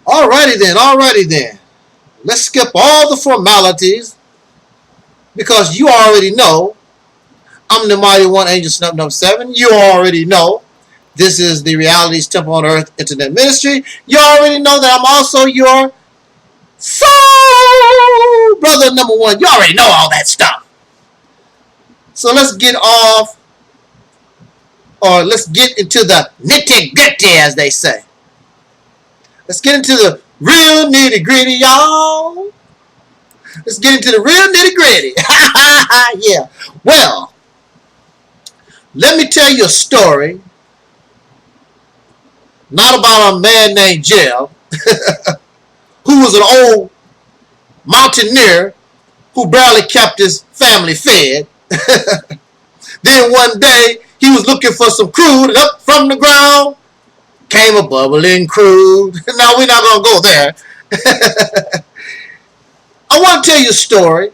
Alrighty then. Let's skip all the formalities because you already know I'm the Mighty One, Angel Snub number 7. You already know this is the Reality's Temple on Earth Internet Ministry. You already know that I'm also your soul brother number 1. You already know all that stuff. So let's get off, or let's get into the nitty-gritty, as they say. Let's get into the real nitty-gritty, y'all. Let's get into the real nitty-gritty. Yeah. Well, let me tell you a story. Not about a man named Jeff, who was an old mountaineer who barely kept his family fed. Then one day, he was looking for some crude, and up from the ground came a bubbling crude. Now, we're not going to go there. I want to tell you a story.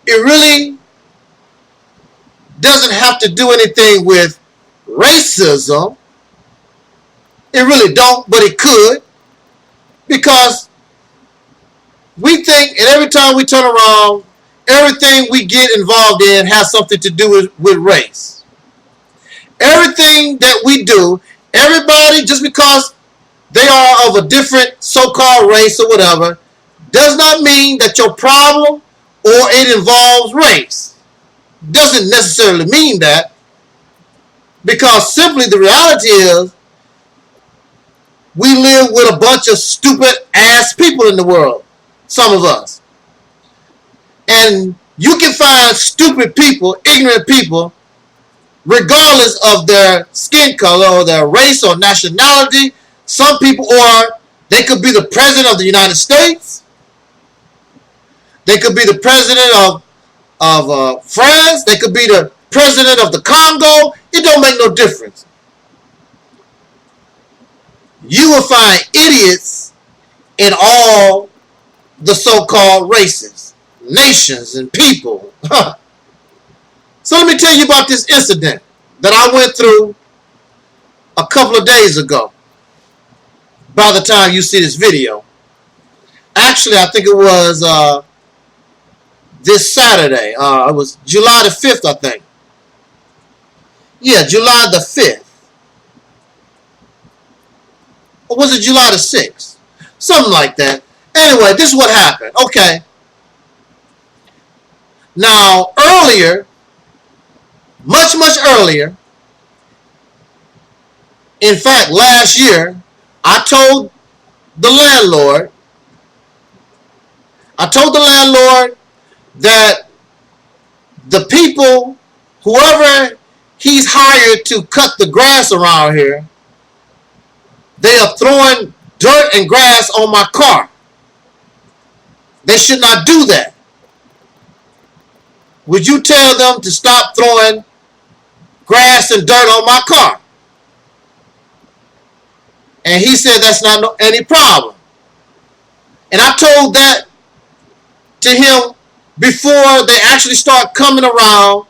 It really doesn't have to do anything with racism. It really don't, but it could. Because we think, and every time we turn around, everything we get involved in has something to do with race. Everything that we do, everybody, just because they are of a different so-called race or whatever, does not mean that your problem or it involves race. Doesn't necessarily mean that, because simply the reality is we live with a bunch of stupid ass people in the world, some of us. And you can find stupid people, ignorant people, regardless of their skin color or their race or nationality. Some people they could be the president of the United States. They could be the president of France. They could be the president of the Congo. It don't make no difference. You will find idiots in all the so-called races, nations, and people. So let me tell you about this incident that I went through a couple of days ago. By the time you see this video. Actually, I think it was this Saturday. It was July the 5th, I think. Yeah, July the 5th. Or was it July the 6th? Something like that. Anyway, this is what happened. Okay. Now, earlier, much earlier, in fact, last year, I told the landlord that the people, whoever he's hired to cut the grass around here, they are throwing dirt and grass on my car. They should not do that. Would you tell them to stop throwing grass and dirt on my car? And he said that's not any problem. And I told that to him before they actually start coming around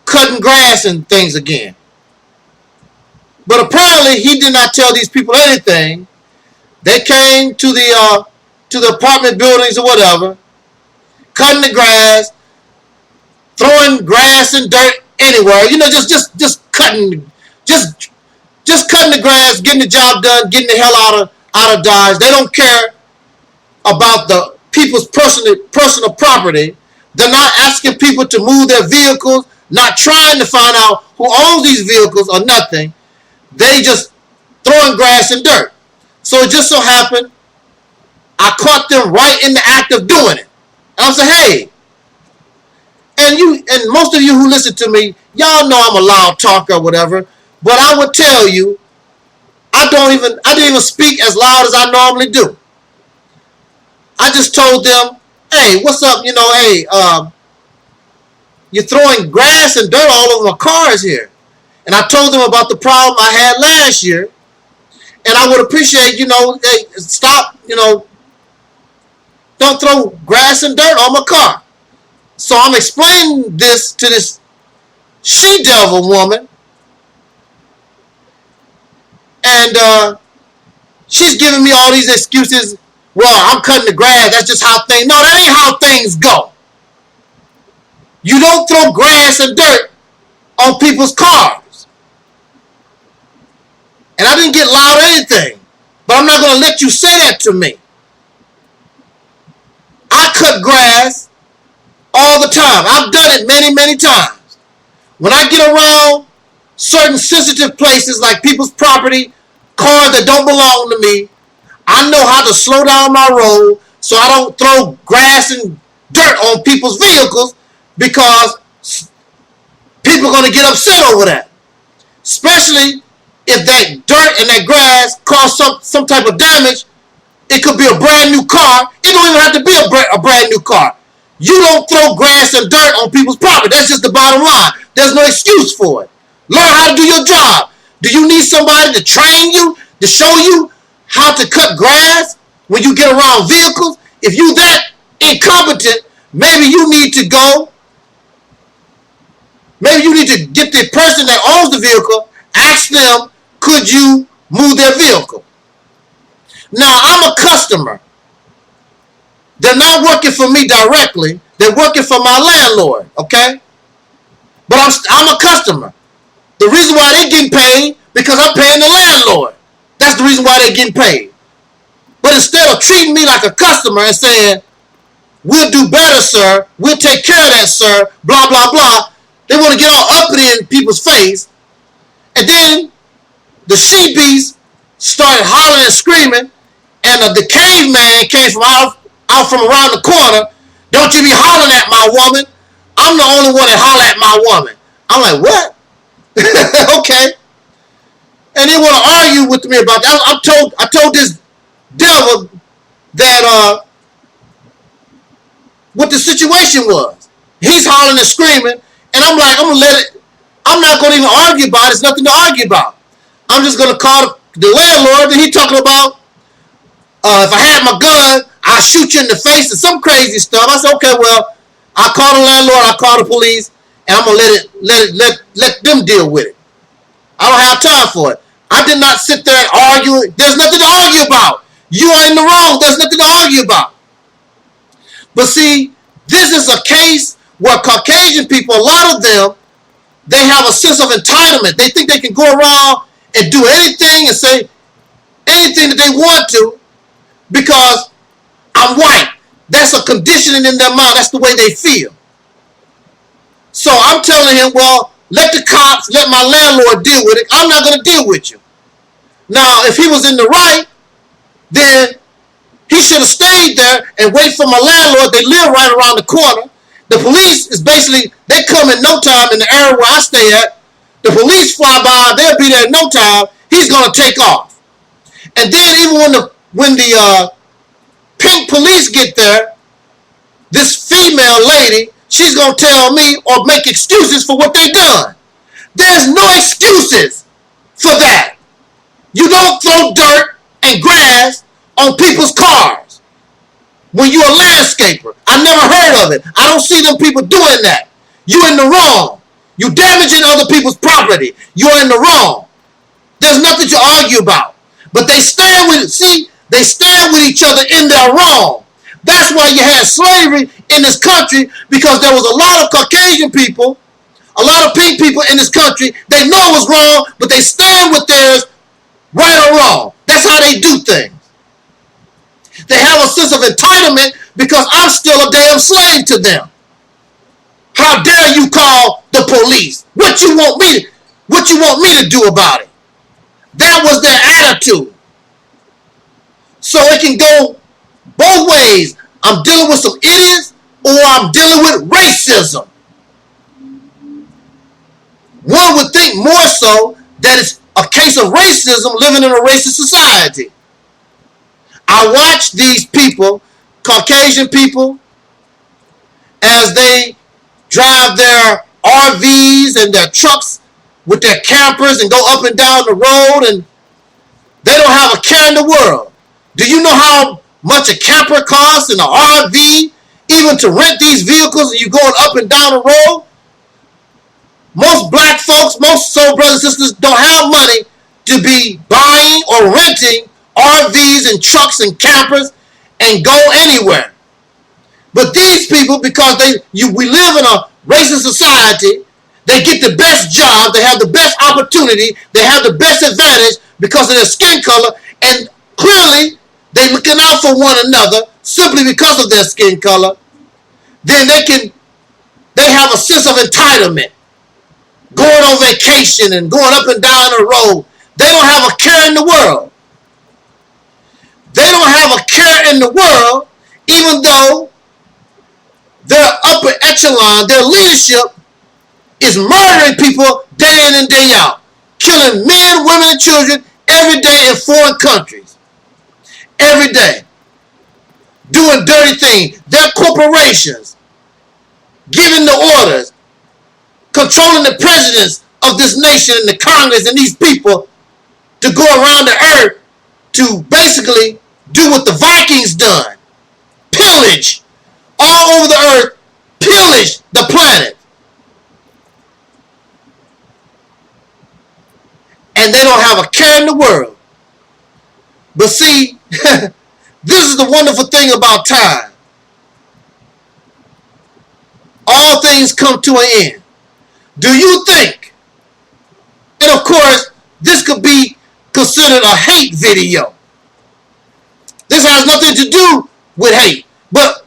cutting grass and things again. But apparently he did not tell these people anything. They came to the apartment buildings or whatever, cutting the grass, throwing grass and dirt anywhere. You know, just cutting, just cutting the grass, getting the job done, getting the hell out of Dodge. They don't care about the people's personal property. They're not asking people to move their vehicles, not trying to find out who owns these vehicles or nothing. They just throwing grass and dirt. So it just so happened I caught them right in the act of doing it. And I said, hey, and most of you who listen to me, y'all know I'm a loud talker or whatever, but I would tell you, I didn't even speak as loud as I normally do. I just told them, hey, what's up? You know, hey, you're throwing grass and dirt all over my cars here. And I told them about the problem I had last year. And I would appreciate, hey, stop, don't throw grass and dirt on my car. So I'm explaining this to this she-devil woman. And she's giving me all these excuses. Well, I'm cutting the grass. That's just how things. No, that ain't how things go. You don't throw grass and dirt on people's cars. And I didn't get loud or anything, but I'm not going to let you say that to me. I cut grass all the time. I've done it many, many times. When I get around certain sensitive places like people's property, cars that don't belong to me, I know how to slow down my road so I don't throw grass and dirt on people's vehicles, because people are going to get upset over that. Especially if that dirt and that grass cause some type of damage. It could be a brand new car. It don't even have to be a brand new car. You don't throw grass and dirt on people's property. That's just the bottom line. There's no excuse for it. Learn how to do your job. Do you need somebody to train you, to show you how to cut grass when you get around vehicles? If you that incompetent, maybe you need to go. Maybe you need to get the person that owns the vehicle, ask them, could you move their vehicle? Now, I'm a customer. They're not working for me directly. They're working for my landlord, okay? But I'm a customer. The reason why they're getting paid, because I'm paying the landlord. That's the reason why they're getting paid. But instead of treating me like a customer and saying, we'll do better, sir, we'll take care of that, sir, blah, blah, blah, they want to get all uppity in people's face. And then the she-beast started hollering and screaming, and the caveman came from out from around the corner. Don't you be hollering at my woman. I'm the only one that holler at my woman. I'm like, what? Okay. And they want to argue with me about that. I told this devil that what the situation was. He's hollering and screaming, and I'm like, I'm not going to even argue about it. It's nothing to argue about. I'm just going to call the landlord, and he talking about, if I had my gun, I'll shoot you in the face and some crazy stuff. I said, okay, well, I'll call the landlord, I'll call the police, and I'm gonna let them deal with it. I don't have time for it. I did not sit there and argue. There's nothing to argue about. You are in the wrong. There's nothing to argue about. But see, this is a case where Caucasian people, a lot of them, they have a sense of entitlement. They think they can go around and do anything and say anything that they want to because I'm white. That's a conditioning in their mind. That's the way they feel. So I'm telling him, well, let the cops, let my landlord deal with it. I'm not going to deal with you. Now, if he was in the right, then he should have stayed there and wait for my landlord. They live right around the corner. The police is basically, they come in no time in the area where I stay at. The police fly by, they'll be there in no time. He's going to take off. And then even when the pink police get there, this female lady, she's going to tell me or make excuses for what they done. There's no excuses for that. You don't throw dirt and grass on people's cars when you're a landscaper. I never heard of it. I don't see them people doing that. You're in the wrong. You're damaging other people's property. You're in the wrong. There's nothing to argue about. But they stand with each other in their wrong. That's why you had slavery in this country, because there was a lot of Caucasian people, a lot of pink people in this country. They know it was wrong, but they stand with theirs, right or wrong. That's how they do things. They have a sense of entitlement because I'm still a damn slave to them. How dare you call the police? What you want me to do about it? That was their attitude. So it can go both ways. I'm dealing with some idiots or I'm dealing with racism. One would think more so that it's a case of racism living in a racist society. I watch these people, Caucasian people, as they drive their RVs and their trucks with their campers and go up and down the road, and they don't have a care in the world. Do you know how much a camper costs and an RV, even to rent these vehicles and you going up and down the road? Most black folks, most soul brothers and sisters don't have money to be buying or renting RVs and trucks and campers and go anywhere. But these people, because we live in a racist society, they get the best job, they have the best opportunity, they have the best advantage because of their skin color, and clearly they're looking out for one another simply because of their skin color. Then they have a sense of entitlement, going on vacation and going up and down the road. They don't have a care in the world. They don't have a care in the world, even though their upper echelon, their leadership, is murdering people day in and day out, killing men, women, and children every day in foreign countries. Every day. Doing dirty things. Their corporations giving the orders, controlling the presidents of this nation and the Congress and these people to go around the earth to basically do what the Vikings done. Pillage all over the earth. Pillage the planet. And they don't have a care in the world. But see, this is the wonderful thing about time. All things come to an end. Do you think, and of course, this could be considered a hate video. This has nothing to do with hate. But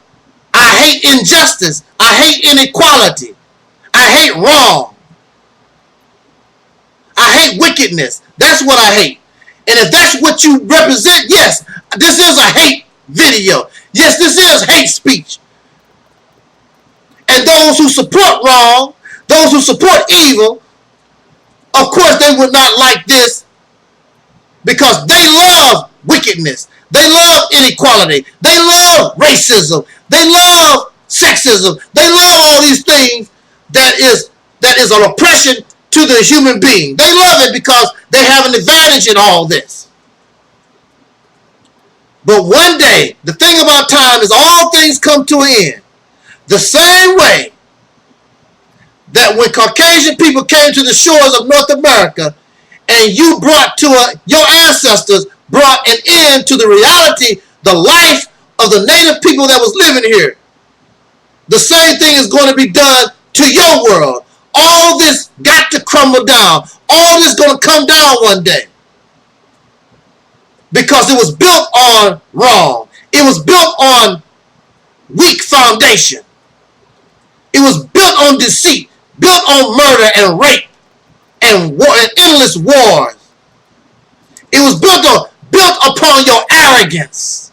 I hate injustice. I hate inequality. I hate wrong. I hate wickedness. That's what I hate. And if that's what you represent, yes, this is a hate video. Yes, this is hate speech. And those who support wrong, those who support evil, of course they would not like this because they love wickedness. They love inequality. They love racism. They love sexism. They love all these things that is an oppression to the human being. They love it because they have an advantage in all this. But one day, the thing about time is all things come to an end. The same way that when Caucasian people came to the shores of North America and you brought your ancestors brought an end to the reality, the life of the native people that was living here. The same thing is going to be done to your world. All this got to crumble down. All this is going to come down one day. Because it was built on wrong. It was built on weak foundation. It was built on deceit. Built on murder and rape and war and endless wars. It was built upon your arrogance.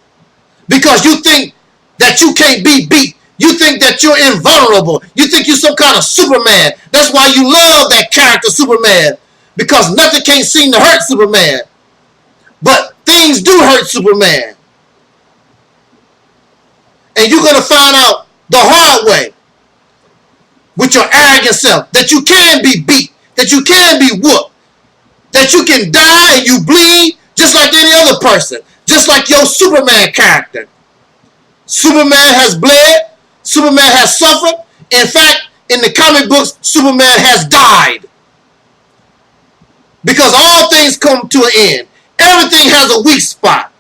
Because you think that you can't be beat. You think that you're invulnerable. You think you're some kind of Superman. That's why you love that character Superman. Because nothing can't seem to hurt Superman. But things do hurt Superman. And you're going to find out the hard way with your arrogant self that you can be beat, that you can be whooped, that you can die and you bleed just like any other person, just like your Superman character. Superman has bled. Superman has suffered. In fact, in the comic books, Superman has died. Because all things come to an end. Everything has a weak spot.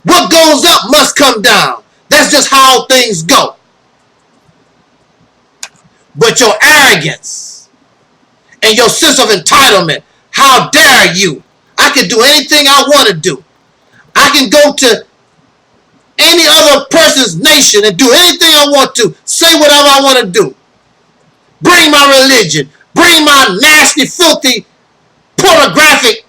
What goes up must come down. That's just how things go. But your arrogance and your sense of entitlement, how dare you? I can do anything I want to do. I can go to any other person's nation and do anything I want to. Say whatever I want to do. Bring my religion. Bring my nasty, filthy, pornographic,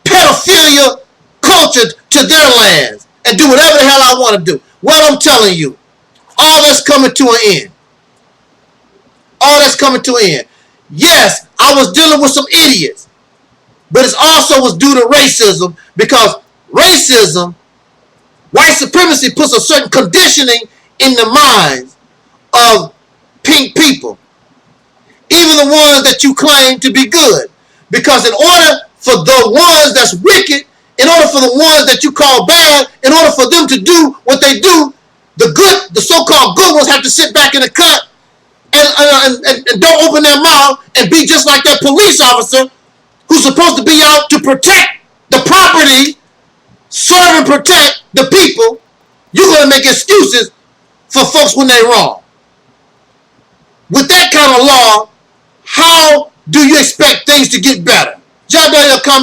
pedophilia culture to their lands. And do whatever the hell I want to do. Well, I'm telling you, all that's coming to an end. All that's coming to an end. Yes, I was dealing with some idiots. But it also was due to racism. Because racism, white supremacy puts a certain conditioning in the minds of pink people. Even the ones that you claim to be good. Because in order for the ones that's wicked, in order for the ones that you call bad, in order for them to do what they do, the so-called good ones have to sit back in the cut and don't open their mouth and be just like that police officer who's supposed to be out to protect the property serve and protect the people, you're going to make excuses for folks when they're wrong. With that kind of law, how do you expect things to get better? Jot down your comment.